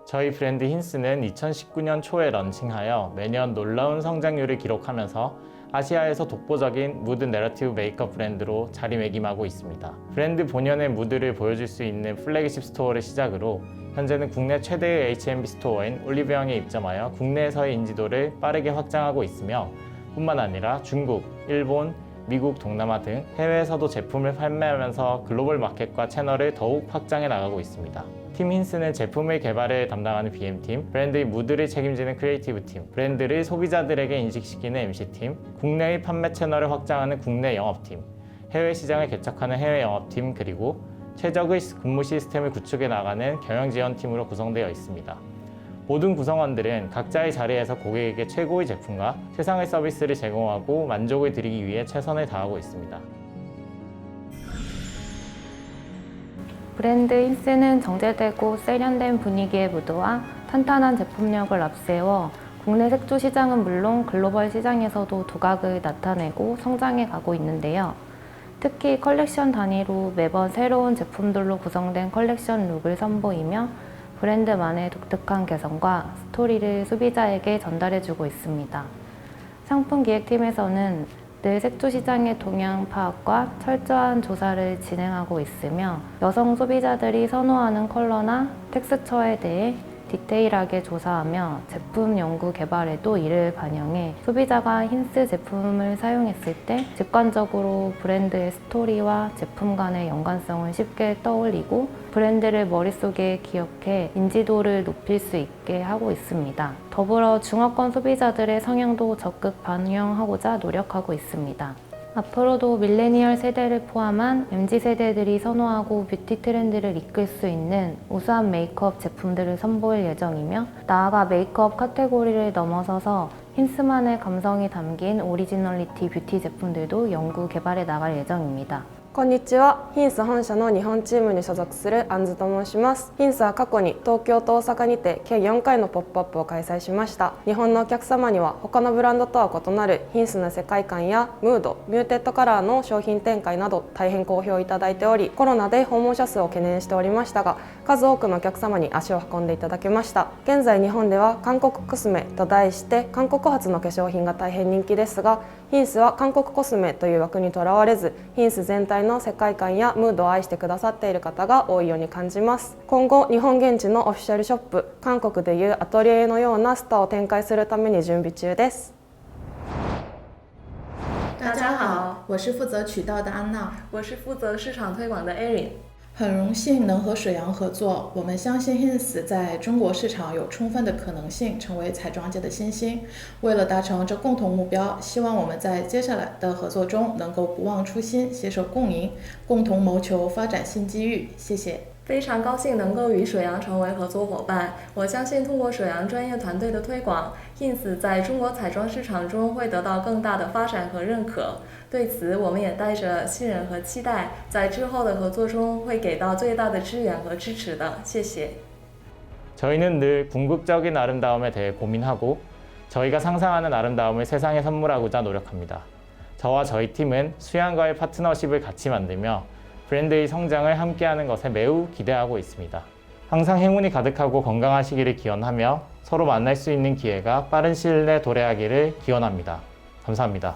저희 브랜드 힌스는 2019년 초에 런칭하여 매년 놀라운 성장률을 기록하면서 아시아에서 독보적인 무드 내러티브 메이크업 브랜드로 자리매김하고 있습니다. 브랜드 본연의 무드를 보여줄 수 있는 플래그십 스토어를 시작으로 현재는 국내 최대의 H&B 스토어인 올리브영에 입점하여 국내에서의 인지도를 빠르게 확장하고 있으며 뿐만 아니라 중국, 일본, 미국, 동남아 등 해외에서도 제품을 판매하면서 글로벌 마켓과 채널을 더욱 확장해 나가고 있습니다. 팀 힌스는 제품의 개발을 담당하는 BM팀, 브랜드의 무드를 책임지는 크리에이티브팀, 브랜드를 소비자들에게 인식시키는 MC팀, 국내의 판매 채널을 확장하는 국내 영업팀, 해외 시장을 개척하는 해외 영업팀, 그리고 최적의 근무 시스템을 구축해 나가는 경영지원팀으로 구성되어 있습니다. 모든 구성원들은 각자의 자리에서 고객에게 최고의 제품과 최상의 서비스를 제공하고 만족을 드리기 위해 최선을 다하고 있습니다. 브랜드 힌스는 정제되고 세련된 분위기의 무드와 탄탄한 제품력을 앞세워 국내 색조 시장은 물론 글로벌 시장에서도 두각을 나타내고 성장해 가고 있는데요. 특히 컬렉션 단위로 매번 새로운 제품들로 구성된 컬렉션 룩을 선보이며 브랜드만의 독특한 개성과 스토리를 소비자에게 전달해주고 있습니다. 상품 기획팀에서는 늘 색조 시장의 동향 파악과 철저한 조사를 진행하고 있으며 여성 소비자들이 선호하는 컬러나 텍스처에 대해 디테일하게 조사하며 제품 연구 개발에도 이를 반영해 소비자가 힌스 제품을 사용했을 때 직관적으로 브랜드의 스토리와 제품 간의 연관성을 쉽게 떠올리고 브랜드를 머릿속에 기억해 인지도를 높일 수 있게 하고 있습니다. 더불어 중화권 소비자들의 성향도 적극 반영하고자 노력하고 있습니다. 앞으로도 밀레니얼 세대를 포함한 MZ세대들이 선호하고 뷰티 트렌드를 이끌 수 있는 우수한 메이크업 제품들을 선보일 예정이며 나아가 메이크업 카테고리를 넘어서서 힌스만의 감성이 담긴 오리지널리티 뷰티 제품들도 연구 개발해 나갈 예정입니다. こんにちは。ヒンス本社の日本チームに所属するアンズと申します。ヒンスは過去に東京と大阪にて計4回のポップアップを開催しました。日本のお客様には他のブランドとは異なるヒンスの世界観やムード、ミューテッドカラーの商品展開など大変好評いただいており、コロナで訪問者数を懸念しておりましたが、数多くのお客様に足を運んでいただけました。現在日本では韓国コスメと題して韓国発の化粧品が大変人気ですが、ヒンスは韓国コスメという枠にとらわれず、ヒンス全体の世界観やムードを愛してくださっている方が多いように感じます。今後、日本現地のオフィシャルショップ、韓国でいうアトリエのようなストアを展開するために準備中です。大家好，我是负责渠道的安娜，我是负责市场推广的 Erin。很荣幸能和水阳合作，我们相信 Hinz 在中国市场有充分的可能性成为彩妆界的新星。为了达成这共同目标，希望我们在接下来的合作中能够不忘初心，携手共赢，共同谋求发展新机遇。谢谢。非常高兴能够与水阳成为合作伙伴，我相信通过水阳专业团队的推广 ，Hinz 在中国彩妆市场中会得到更大的发展和认可。对此，我们也带着信任和期待，在之后的合作中会给到最大的支援和支持的。谢谢。 저희는 늘 궁극적인 아름다움에 대해 고민하고 저희가 상상하는 아름다움을 세상에 선물하고자 노력합니다. 저와 저희 팀은 수양과의 파트너십을 같이 만들며 브랜드의 성장을 함께하는 것에 매우 기대하고 있습니다. 항상 행운이 가득하고 건강하시기를 기원하며 서로 만날 수 있는 기회가 빠른 시일 내에 도래하기를 기원합니다. 감사합니다.